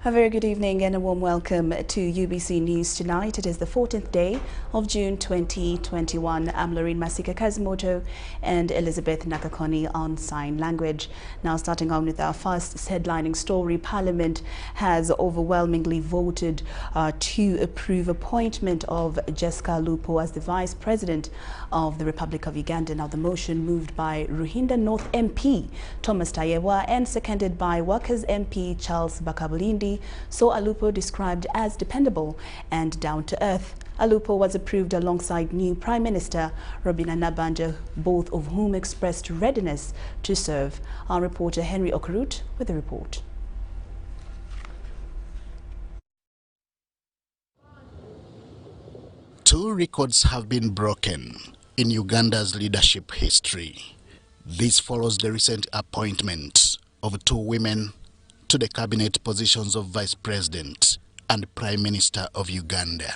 A very good evening and a warm welcome to UBC News tonight. It is the 14th day of June 2021. I'm Lauryn Masika Kazimoto and Elizabeth Nakakoni on sign language. Now starting on with our first headlining story, Parliament has overwhelmingly voted to approve appointment of Jessica Alupo as the Vice President of the Republic of Uganda. Now the motion moved by Ruhinda North MP Thomas Tayewa and seconded by Workers MP Charles Bakabulindi, saw Alupo described as dependable and down-to-earth. Alupo was approved alongside new Prime Minister Robin Anabanja, both of whom expressed readiness to serve. Our reporter Henry Okurut with the report. Two records have been broken in Uganda's leadership history. This follows the recent appointment of two women to the cabinet positions of Vice President and Prime Minister of Uganda.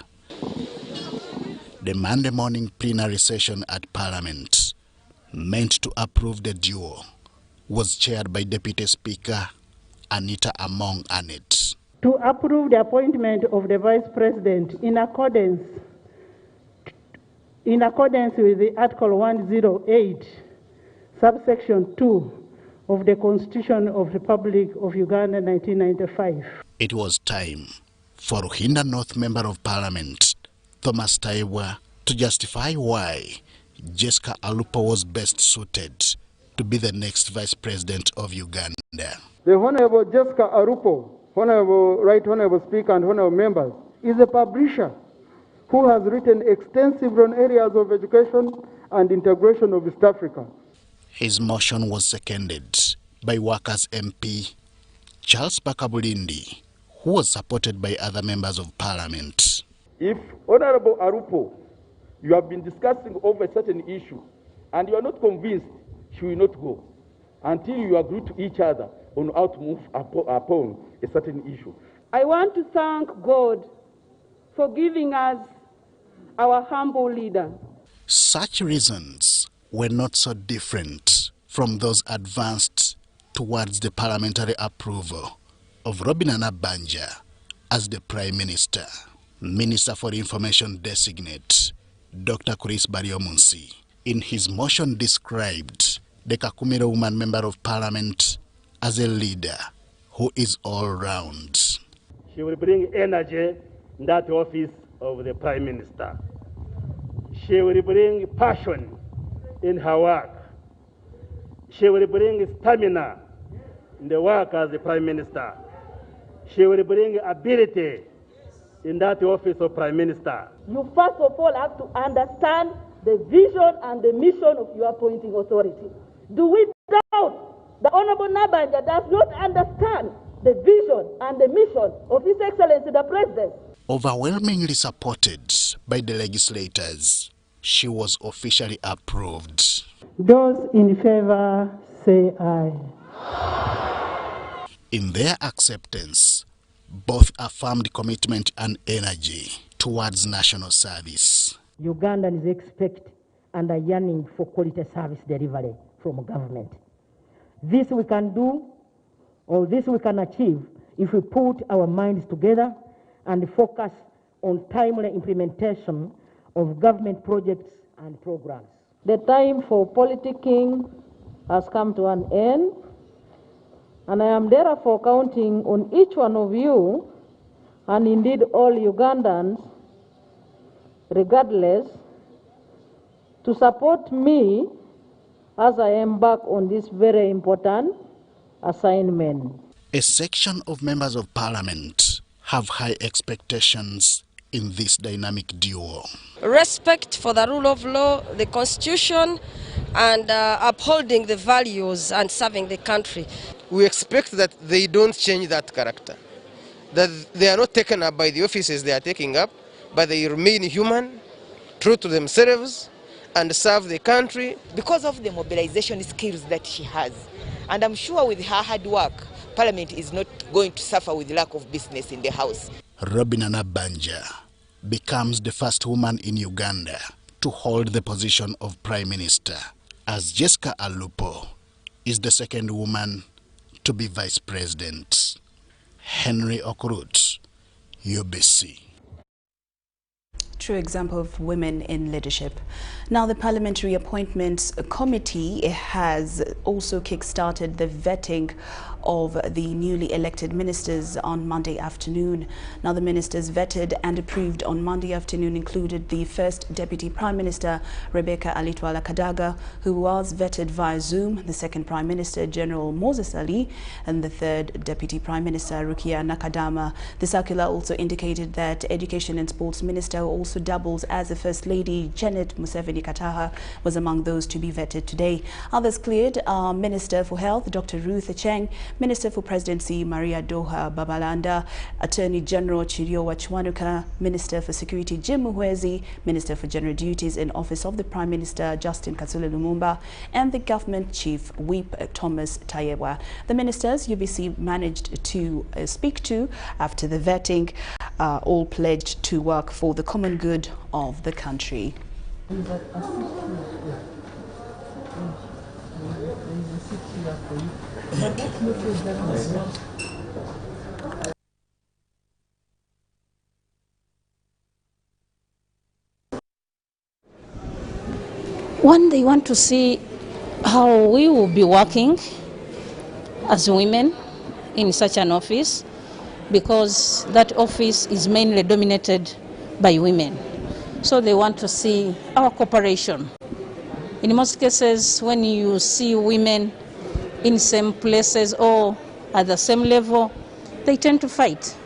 The Monday morning plenary session at Parliament, meant to approve the duo, was chaired by Deputy Speaker Anita Among Anet. To approve the appointment of the Vice President in accordance with the Article 108, subsection 2 of the Constitution of the Republic of Uganda 1995. It was time for Ruhinda North Member of Parliament Thomas Tayewa to justify why Jessica Alupo was best suited to be the next Vice President of Uganda. The Honorable Jessica Alupo, Right Honorable Speaker and Honorable Members, is a publisher who has written extensively on areas of education and integration of East Africa. His motion was seconded by Workers MP Charles Bakabulindi, who was supported by other members of Parliament. If Honorable Alupo, you have been discussing over a certain issue and you are not convinced, she will not go until you agree to each other on how to move upon a certain issue. I want to thank God for giving us our humble leader. Such reasons were not so different from those advanced towards the parliamentary approval of Robin Anabanja as the Prime Minister. Minister for Information Designate Dr. Chris Bariomunsi, in his motion, described the Kakumiro woman Member of Parliament as a leader who is all round. She will bring energy in that office of the Prime Minister. She will bring passion in her work. She will bring stamina in the work as the Prime Minister. She will bring ability in that office of Prime Minister. You first of all have to understand the vision and the mission of your appointing authority. Do we doubt the Honorable Nabanja does not understand the vision and the mission of His Excellency the President? Overwhelmingly supported by the legislators, she was officially approved. Those in favor say aye. In their acceptance, both affirmed commitment and energy towards national service. Ugandans expect and are yearning for quality service delivery from government. This we can do, or this we can achieve, if we put our minds together and focus on timely implementation of government projects and programs. The time for politicking has come to an end, and I am therefore counting on each one of you, and indeed all Ugandans, regardless, to support me as I embark on this very important assignment. A section of members of Parliament have high expectations in this dynamic duo. Respect for the rule of law, the Constitution, and upholding the values and serving the country. We expect that they don't change that character, that they are not taken up by the offices they are taking up, but they remain human, true to themselves, and serve the country. Because of the mobilization skills that she has, and I'm sure with her hard work, Parliament is not going to suffer with lack of business in the House. Robin Anabanja becomes the first woman in Uganda to hold the position of Prime Minister, as Jessica Alupo is the second woman to be Vice President. Henry Okurut, UBC. True example of women in leadership. Now, the Parliamentary Appointments Committee has also kick-started the vetting of the newly elected ministers on Monday afternoon. Now, the ministers vetted and approved on Monday afternoon included the first Deputy Prime Minister, Rebecca Alitwala Kadaga, who was vetted via Zoom, the second Prime Minister, General Moses Ali, and the third Deputy Prime Minister, Rukia Nakadama. The circular also indicated that Education and Sports Minister also doubles as the First Lady, Janet Museveni Kataha, was among those to be vetted today. Others cleared are Minister for Health, Dr. Ruth Acheng, Minister for Presidency, Maria Doha Babalanda, Attorney General Chiriowa Chwanuka, Minister for Security, Jim Muhwezi, Minister for General Duties in Office of the Prime Minister, Justin Kasule Lumumba, and the Government Chief Whip, Thomas Tayewa. The ministers UBC managed to speak to after the vetting all pledged to work for the common good of the country. One, they want to see how we will be working as women in such an office, because that office is mainly dominated by women. So they want to see our cooperation. In most cases, when you see women in same places or at the same level, they tend to fight.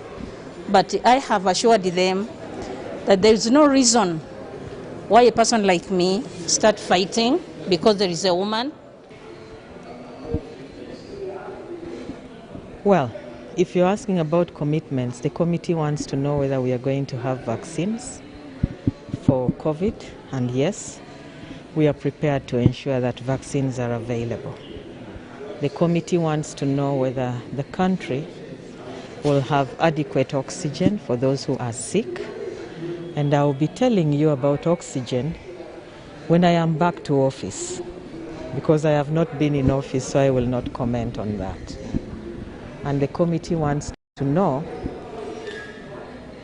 But I have assured them that there is no reason why a person like me start fighting because there is a woman. Well, if you're asking about commitments, the committee wants to know whether we are going to have vaccines for COVID, and yes, we are prepared to ensure that vaccines are available. The committee wants to know whether the country will have adequate oxygen for those who are sick, and I will be telling you about oxygen when I am back to office, because I have not been in office, so I will not comment on that. And the committee wants to know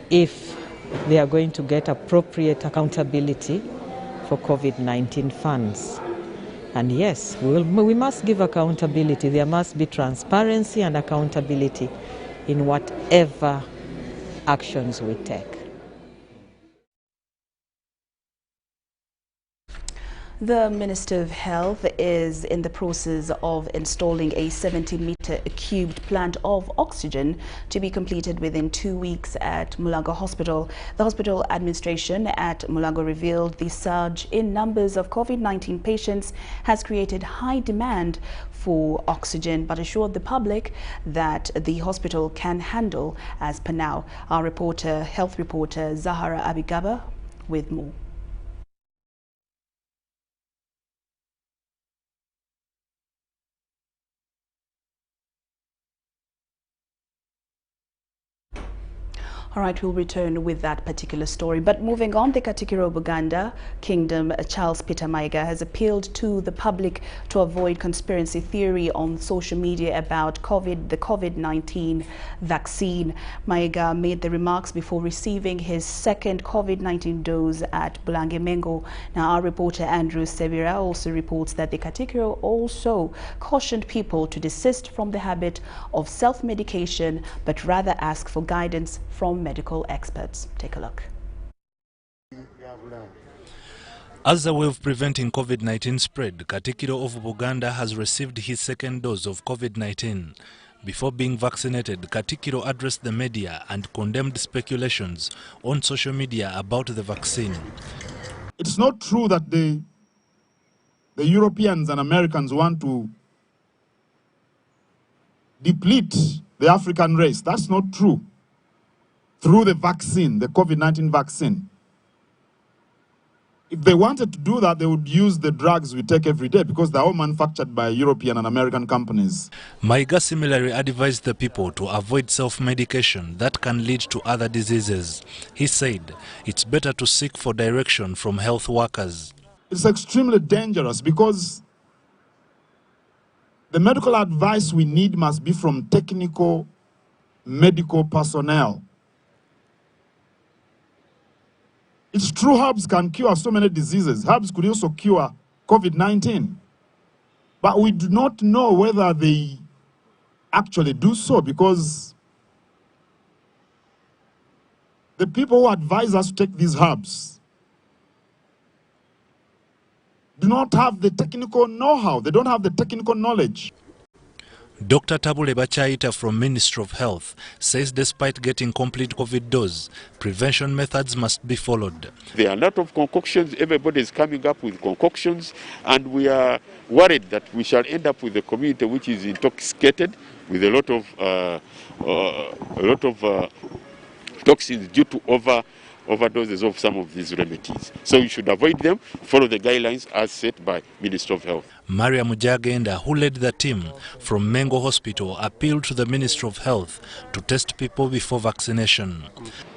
if they are going to get appropriate accountability for COVID-19 funds. And yes, we must give accountability. There must be transparency and accountability in whatever actions we take. The Minister of Health is in the process of installing a 70-meter cubed plant of oxygen to be completed within 2 weeks at Mulago Hospital. The hospital administration at Mulago revealed the surge in numbers of COVID-19 patients has created high demand for oxygen, but assured the public that the hospital can handle as per now. Our reporter, health reporter Zahara Abigaba with more. All right, we'll return with that particular story. But moving on, the Katikkiro of Uganda Kingdom, Charles Peter Mayiga, has appealed to the public to avoid conspiracy theory on social media about the COVID-19 vaccine. Mayiga made the remarks before receiving his second COVID-19 dose at Bulange Mengo. Now, our reporter Andrew Severa also reports that the Katikkiro also cautioned people to desist from the habit of self-medication, but rather ask for guidance from medical experts. Take a look. As a way of preventing COVID-19 spread, Katikkiro of Buganda has received his second dose of COVID-19. Before being vaccinated, Katikkiro addressed the media and condemned speculations on social media about the vaccine. It's not true that the Europeans and Americans want to deplete the African race. That's not true. Through the vaccine, the COVID-19 vaccine. If they wanted to do that, they would use the drugs we take every day, because they're all manufactured by European and American companies. Mayiga similarly advised the people to avoid self-medication that can lead to other diseases. He said it's better to seek for direction from health workers. It's extremely dangerous, because the medical advice we need must be from technical medical personnel. It's true herbs can cure so many diseases. Herbs could also cure COVID-19. But we do not know whether they actually do so, because the people who advise us to take these herbs do not have the technical know-how. They don't have the technical knowledge. Dr. Tabule Bachaita from Ministry of Health says despite getting complete COVID dose, prevention methods must be followed. There are a lot of concoctions. Everybody is coming up with concoctions, and we are worried that we shall end up with a community which is intoxicated with a lot of toxins due to overdoses of some of these remedies. So you should avoid them, follow the guidelines as set by Ministry of Health. Maria Mujagenda, who led the team from Mengo Hospital, appealed to the Ministry of Health to test people before vaccination.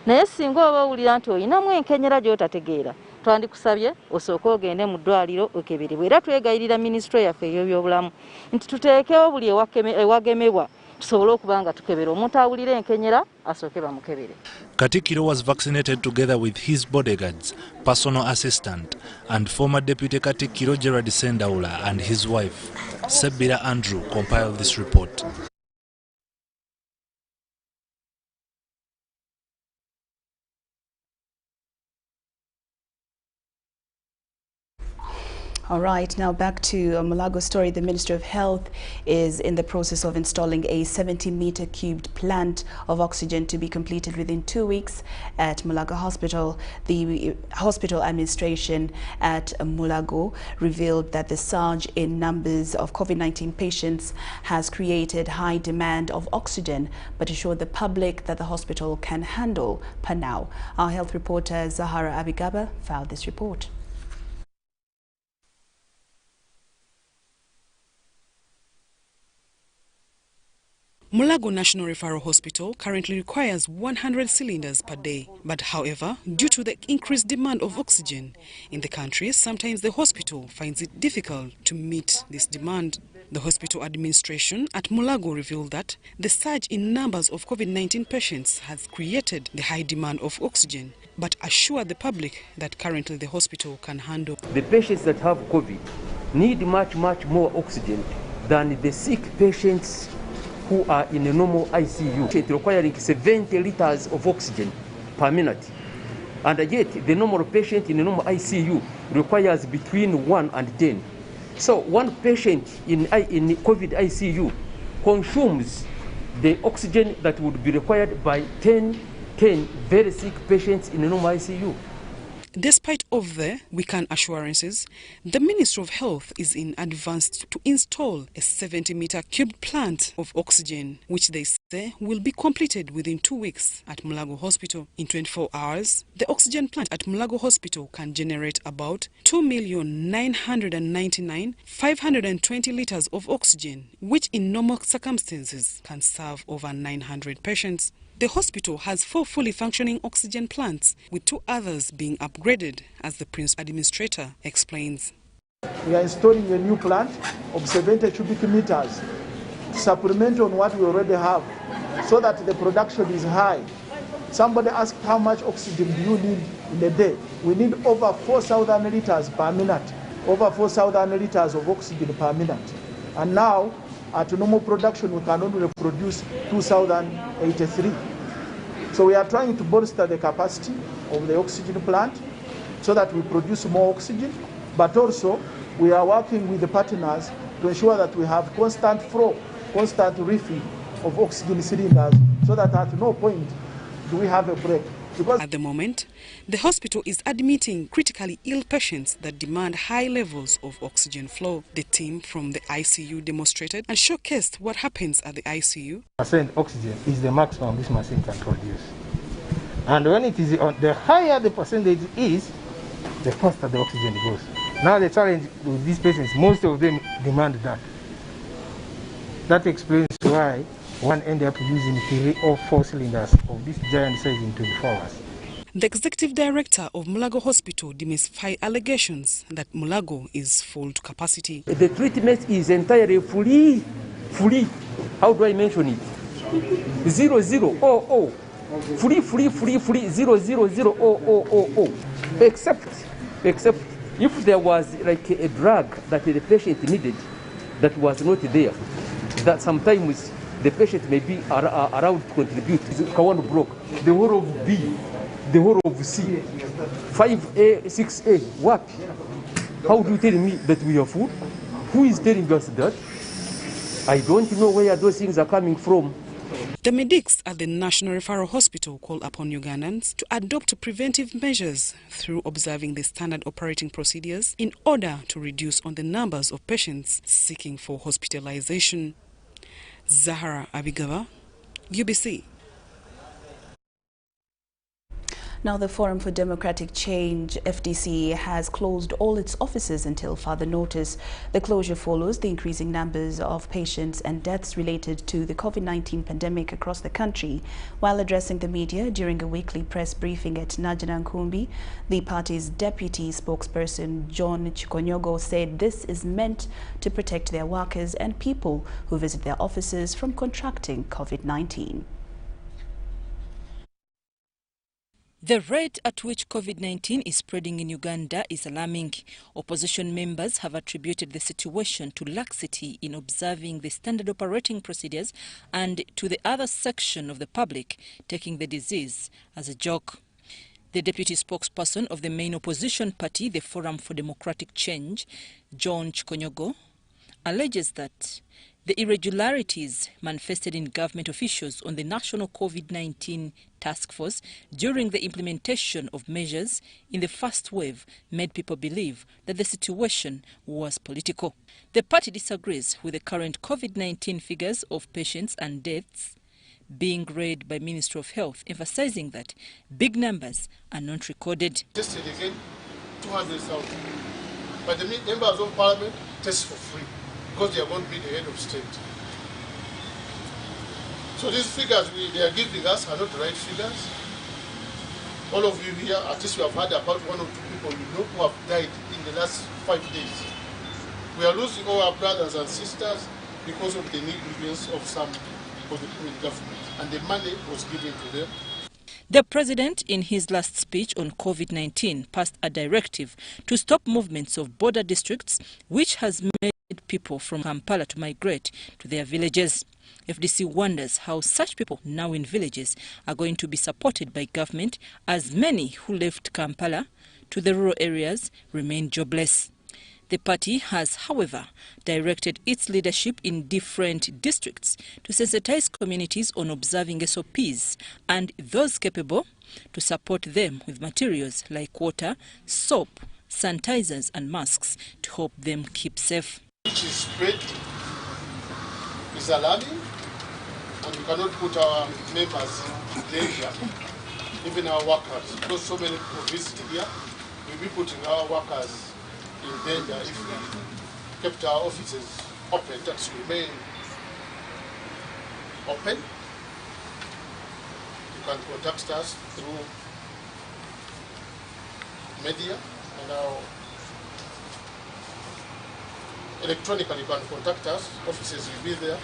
Naye singa oba owulira nti olinamu enkenyera gy'otategeera, twandikusabye osooke ogende mu ddwaliro okeberebwe. Era twegayirira minisitule yaffe ey'ebyobulamu nti tuteekewo buli ewagemebwa tusobole okuba nga tukebera omuntu awulira enkenyera asooke bamukebere. Katikiro was vaccinated together with his bodyguards, personal assistant, and former Deputy Katikiro Gerard Sendaula and his wife. Sebira Andrew compiled this report. All right, now back to Mulago story. The Ministry of Health is in the process of installing a 70-meter cubed plant of oxygen to be completed within 2 weeks at Mulago Hospital. The hospital administration at Mulago revealed that the surge in numbers of COVID-19 patients has created high demand of oxygen, but assured the public that the hospital can handle per now. Our health reporter Zahara Abigaba filed this report. Mulago National Referral Hospital currently requires 100 cylinders per day. But however, due to the increased demand of oxygen in the country, sometimes the hospital finds it difficult to meet this demand. The hospital administration at Mulago revealed that the surge in numbers of COVID-19 patients has created the high demand of oxygen, but assured the public that currently the hospital can handle. The patients that have COVID need much more oxygen than the sick patients who are in a normal ICU, requiring 70 liters of oxygen per minute. And yet, the normal patient in a normal ICU requires between 1 and 10. So one patient in COVID ICU consumes the oxygen that would be required by 10 very sick patients in a normal ICU. Despite of the weakened assurances, the Ministry of Health is in advance to install a 70-meter cubed plant of oxygen, which they say will be completed within 2 weeks at Mulago Hospital. In 24 hours, the oxygen plant at Mulago Hospital can generate about 2,999,520 liters of oxygen, which in normal circumstances can serve over 900 patients. The hospital has 4 fully functioning oxygen plants, with 2 others being upgraded, as the Prince Administrator explains. We are installing a new plant of 70 cubic meters to supplement on what we already have, so that the production is high. Somebody asked how much oxygen do you need in a day? We need over 4,000 liters per minute, over 4,000 liters of oxygen per minute. And now, at normal production, we can only produce 2,083. So we are trying to bolster the capacity of the oxygen plant so that we produce more oxygen, but also we are working with the partners to ensure that we have constant flow, constant refill of oxygen cylinders, so that at no point do we have a break. Because at the moment, the hospital is admitting critically ill patients that demand high levels of oxygen flow. The team from the ICU demonstrated and showcased what happens at the ICU. % oxygen is the maximum this machine can produce. And when it is on, the higher the percentage is, the faster the oxygen goes. Now the challenge with these patients, most of them demand that. That explains why one ended up using 3 or 4 cylinders of this giant size in 24 hours. The executive director of Mulago Hospital demystified allegations that Mulago is full to capacity. The treatment is entirely free. How do I mention it? 0000 free 00000. Except if there was like a drug that the patient needed that was not there, that sometimes the patient may be allowed to contribute. Kawan broke the whole of B, the whole of C, 5A, 6A. What? How do you tell me that we are full? Who is telling us that? I don't know where those things are coming from. The medics at the National Referral Hospital call upon Ugandans to adopt preventive measures through observing the standard operating procedures in order to reduce on the numbers of patients seeking for hospitalization. Zahara Abigava, UBC. Now, the Forum for Democratic Change, FDC, has closed all its offices until further notice. The closure follows the increasing numbers of patients and deaths related to the COVID-19 pandemic across the country. While addressing the media during a weekly press briefing at Najanankumbi, the party's deputy spokesperson, John Chikonyogo, said this is meant to protect their workers and people who visit their offices from contracting COVID-19. The rate at which COVID-19 is spreading in Uganda is alarming. Opposition members have attributed the situation to laxity in observing the standard operating procedures and to the other section of the public taking the disease as a joke. The deputy spokesperson of the main opposition party, the Forum for Democratic Change, John Chikonyogo, alleges that the irregularities manifested in government officials on the National COVID-19 Task Force during the implementation of measures in the first wave made people believe that the situation was political. The party disagrees with the current COVID-19 figures of patients and deaths being read by Ministry of Health, emphasizing that big numbers are not recorded. Tested again, 200,000. But the members of Parliament test for free, because they are going to be the head of state. So these figures they are giving us are not the right figures. All of you here, at least you have heard about one or two people you know who have died in the last 5 days. We are losing all our brothers and sisters because of the negligence of some of the government, and the money was given to them. The president, in his last speech on COVID-19, passed a directive to stop movements of border districts, which has made people from Kampala to migrate to their villages. FDC wonders how such people now in villages are going to be supported by government, as many who left Kampala to the rural areas remain jobless. The party has, however, directed its leadership in different districts to sensitize communities on observing SOPs and those capable to support them with materials like water, soap, sanitizers and masks to help them keep safe. Which is spread is alarming, and we cannot put our members in danger, even our workers, because so many people visit here. We'll be putting our workers in danger if we kept our offices open, that remain open. You can contact us through media, and our electronically you can contact us, offices will be there.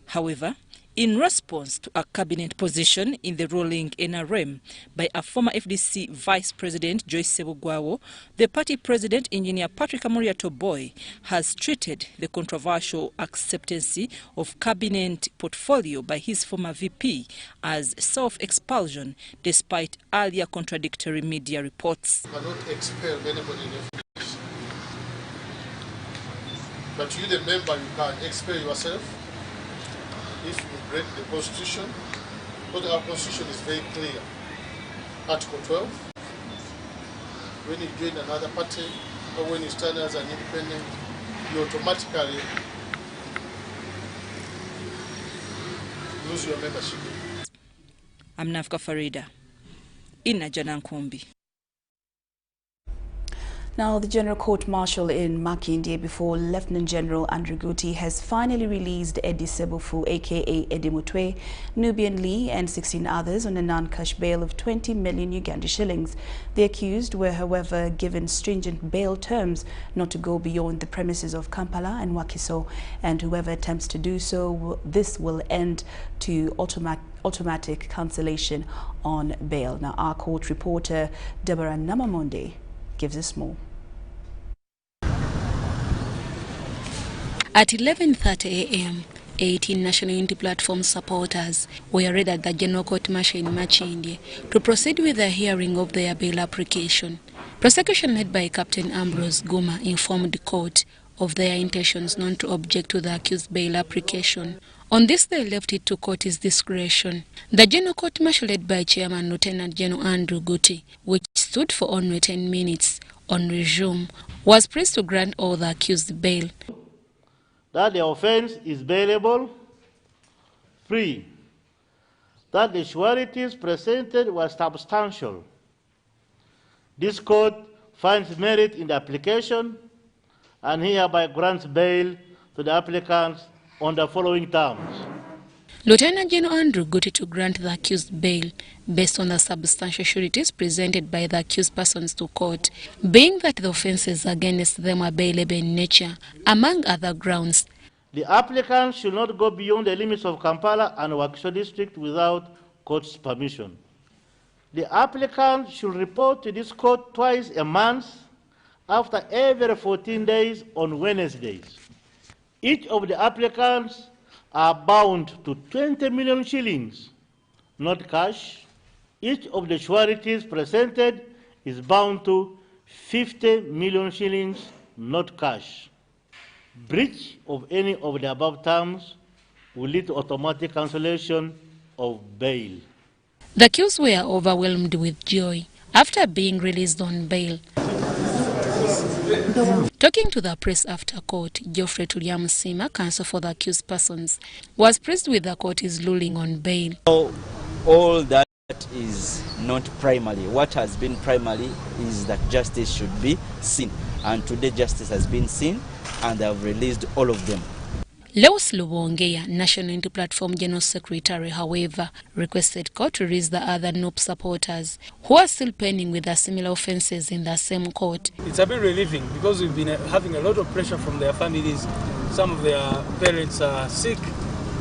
However, in response to a cabinet position in the ruling NRM by a former FDC Vice President Joyce Sebugwawo, the party president, Engineer Patrick Amuria Toboy, has treated the controversial acceptance of cabinet portfolio by his former VP as self-expulsion, despite earlier contradictory media reports. You cannot expel anybody in FDC. But you, the member, you can expel yourself if you break the constitution, because our constitution is very clear. Article 12, when you join another party or when you stand as an independent, you automatically lose your membership. I'm Nafka Farida in Najanankumbi. Now, the General Court Martial in Makindye before Lieutenant General Andrew Guti has finally released Eddie Sebufu, aka Eddie Mutwe, Nubian Lee and 16 others on a non-cash bail of 20 million Uganda shillings. The accused were, however, given stringent bail terms not to go beyond the premises of Kampala and Wakiso, and whoever attempts to do so, this will end to automatic cancellation on bail. Now, our court reporter Deborah Namamonde gives us more. At 11:30 a.m., 18 National Unity Platform supporters were read at the General Court Martial in Makindye to proceed with the hearing of their bail application. Prosecution led by Captain Ambrose Guma informed the court of their intentions not to object to the accused bail application. On this, they left it to court's discretion. The General Court Martial led by Chairman Lieutenant General Andrew Guti, which stood for only 10 minutes on resume, was pleased to grant all the accused bail. That the offense is bailable, free, that the sureties presented were substantial. This court finds merit in the application and hereby grants bail to the applicants on the following terms. Lieutenant General Andrew Guti to grant the accused bail based on the substantial sureties presented by the accused persons to court, being that the offences against them are bailable in nature, among other grounds. The applicant should not go beyond the limits of Kampala and Wakiso district without court's permission. The applicant should report to this court twice a month after every 14 days on Wednesdays. Each of the applicants are bound to 20 million shillings, not cash. Each of the sureties presented is bound to 50 million shillings, not cash. Breach of any of the above terms will lead to automatic cancellation of bail. The accused were overwhelmed with joy after being released on bail. Talking to the press after court, Geoffrey Tuliamusima, counsel for the accused persons, was pleased with the court's ruling on bail. All that is not primary. What has been primary is that justice should be seen. And today justice has been seen and they have released all of them. Lewis Lubongeya, National Unity Platform General Secretary, however, requested court to release the other NUP supporters who are still pending with the similar offences in the same court. It's a bit relieving because we've been having a lot of pressure from their families. Some of their parents are sick,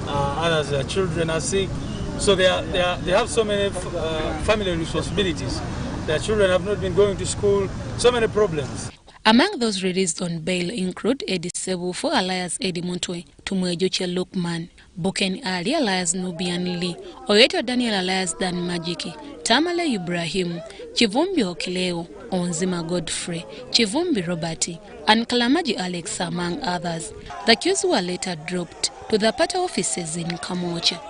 others their children are sick. So they have so many family responsibilities. Their children have not been going to school, so many problems. Among those released on bail include Eddie Sebufu alias Eddie Mutwe, Tumwejoche Lukman, Buken Ali alias Nubian Lee, Oyeto Daniel alias Dan Majiki, Tamale Ibrahim, Chivumbi Okileo, Onzima Godfrey, Chivumbi Roberti, and Kalamaji Alex, among others. The accused were later dropped to the party offices in Kamocha.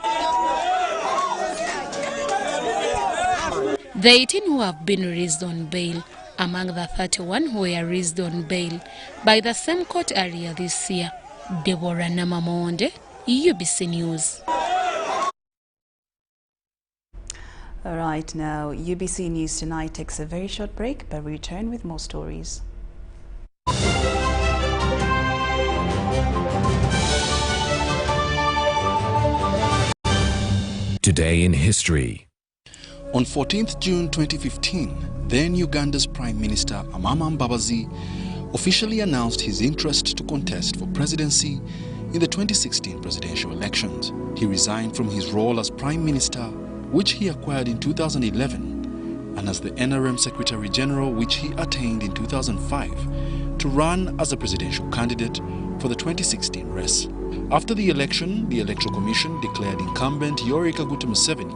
The 18 who have been released on bail, among the 31 who were released on bail by the same court area this year. Deborah Namamonde, UBC News. All right, now UBC News Tonight takes a very short break, but we return with more stories. Today in history. On 14th June 2015, then Uganda's Prime Minister Amama Mbabazi officially announced his interest to contest for presidency in the 2016 presidential elections. He resigned from his role as Prime Minister, which he acquired in 2011, and as the NRM Secretary General, which he attained in 2005, to run as a presidential candidate for the 2016 race. After the election, the Electoral Commission declared incumbent Yoweri Kaguta Museveni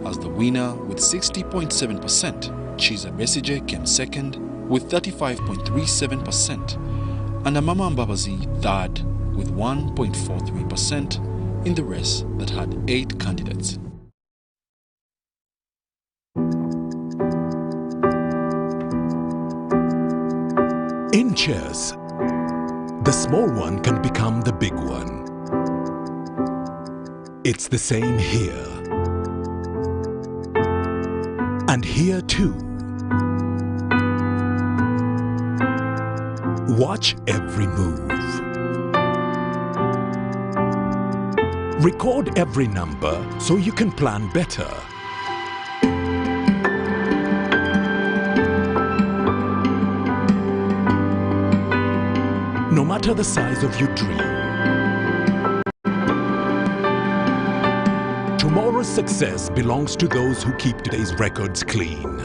as the winner with 60.7%. Chiza Besigye came second with 35.37%, and Amama Mbabazi third with 1.43% in the race that had 8 candidates. In chess, the small one can become the big one. It's the same here. And here too. Watch every move. Record every number so you can plan better. No matter the size of your dream, tomorrow's success belongs to those who keep today's records clean.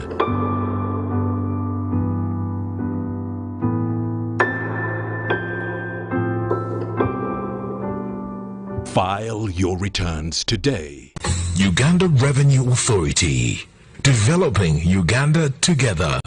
File your returns today. Uganda Revenue Authority. Developing Uganda together.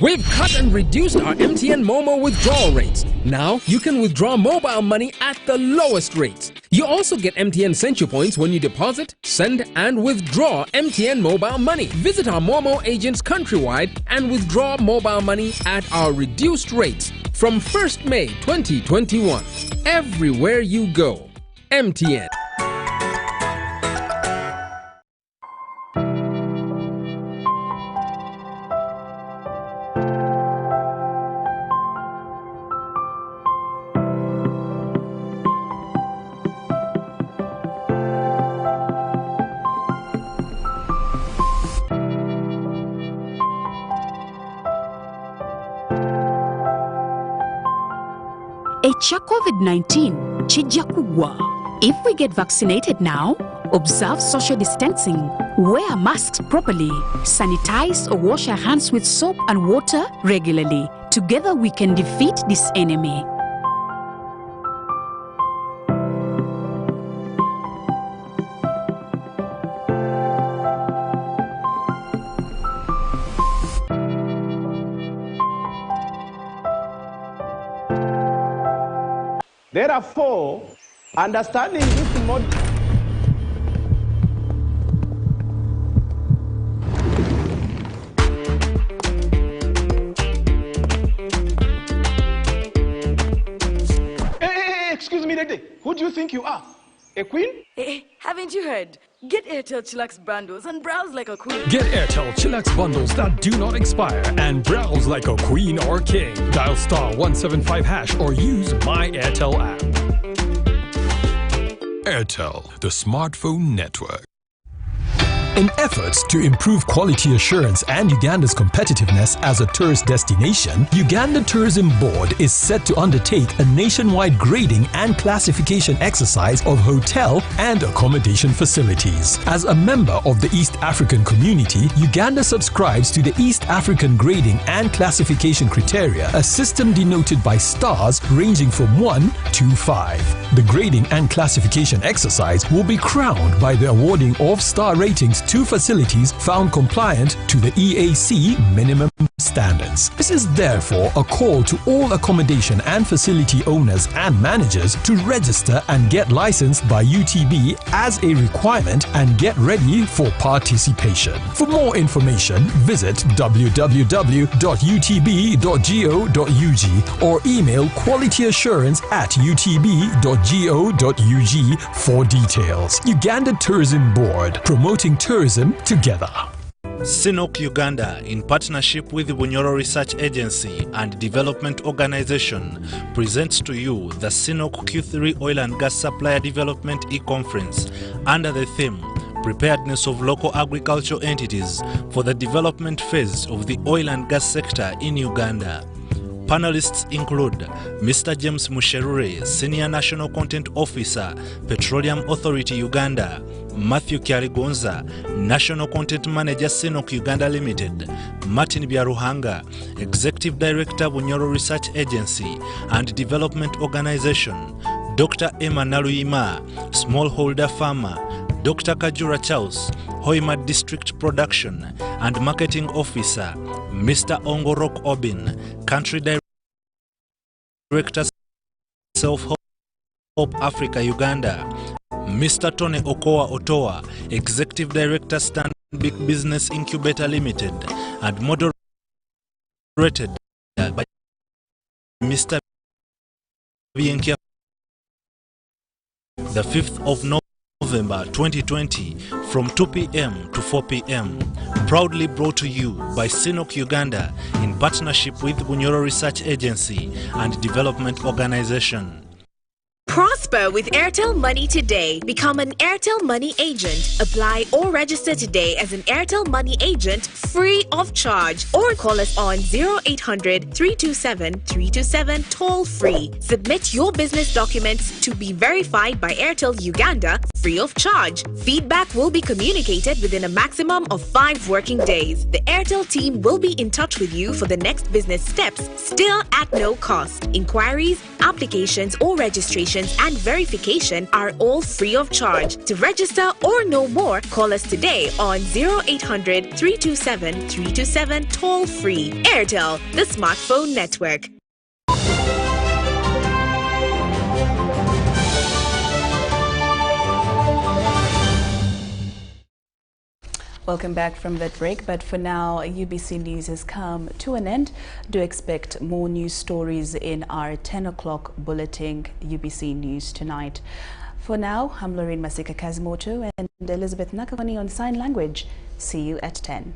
We've cut and reduced our MTN Momo withdrawal rates. Now you can withdraw mobile money at the lowest rates. You also get MTN Central Points when you deposit, send and withdraw MTN mobile money. Visit our Momo agents countrywide and withdraw mobile money at our reduced rates from 1st May 2021. Everywhere you go, MTN. Ekya COVID-19 kijja kugwa. If we get vaccinated now, observe social distancing, wear masks properly, sanitize or wash our hands with soap and water regularly. Together we can defeat this enemy. Therefore, understanding this model. Hey, excuse me, Dede. Who do you think you are? A queen? Hey, haven't you heard? Get Airtel Chillax bundles and browse like a queen. Get Airtel Chillax bundles that do not expire and browse like a queen or king. Dial *175# or use My Airtel app. Airtel, the smartphone network. In efforts to improve quality assurance and Uganda's competitiveness as a tourist destination, Uganda Tourism Board is set to undertake a nationwide grading and classification exercise of hotel and accommodation facilities. As a member of the East African community, Uganda subscribes to the East African Grading and Classification Criteria, a system denoted by stars ranging from 1 to 5. The grading and classification exercise will be crowned by the awarding of star ratings to facilities found compliant to the EAC minimum standards. This is therefore a call to all accommodation and facility owners and managers to register and get licensed by UTB as a requirement and get ready for participation. For more information, visit www.utb.go.ug or email qualityassurance@utb.go.ug for details. Uganda Tourism Board, promoting tourism together. SINOC Uganda, in partnership with the Bunyoro Research Agency and Development Organization, presents to you the SINOC Q3 Oil and Gas Supplier Development E-Conference under the theme Preparedness of Local Agricultural Entities for the Development Phase of the Oil and Gas Sector in Uganda. Panelists include Mr. James Musherure, Senior National Content Officer, Petroleum Authority Uganda, Matthew Kyaligonza, National Content Manager, SINOC Uganda Limited, Martin Byaruhanga, Executive Director, Bunyoro Research Agency and Development Organization, Dr. Emma Naluyima, Smallholder Farmer, Dr. Kajura Charles, Hoima District Production and Marketing Officer, Mr. Ongorok Obin, Country Director, Self-Hope Africa Uganda, Mr. Tony Okoa Otoa, Executive Director, Stanbic Business Incubator Limited, and moderated by Mr. Bienkia. The 5th of November 2020 from 2 p.m. to 4 p.m. Proudly brought to you by Sinok Uganda in partnership with Bunyoro Research Agency and Development Organization. Prosper with Airtel Money today. Become an Airtel Money agent. Apply or register today as an Airtel Money agent free of charge. Or call us on 0800 327 327 toll free. Submit your business documents to be verified by Airtel Uganda free of charge. Feedback will be communicated within a maximum of 5 working days. The Airtel team will be in touch with you for the next business steps, still at no cost. Inquiries, applications or registrations and verification are all free of charge. To register or know more, call us today on 0800 327 327 toll free. Airtel, the smartphone network. Welcome back from that break, but for now, UBC News has come to an end. Do expect more news stories in our 10 o'clock bulletin, UBC News Tonight. For now, I'm Lauryn Masika Kazimoto and Elizabeth Nakakoni on Sign Language. See you at 10.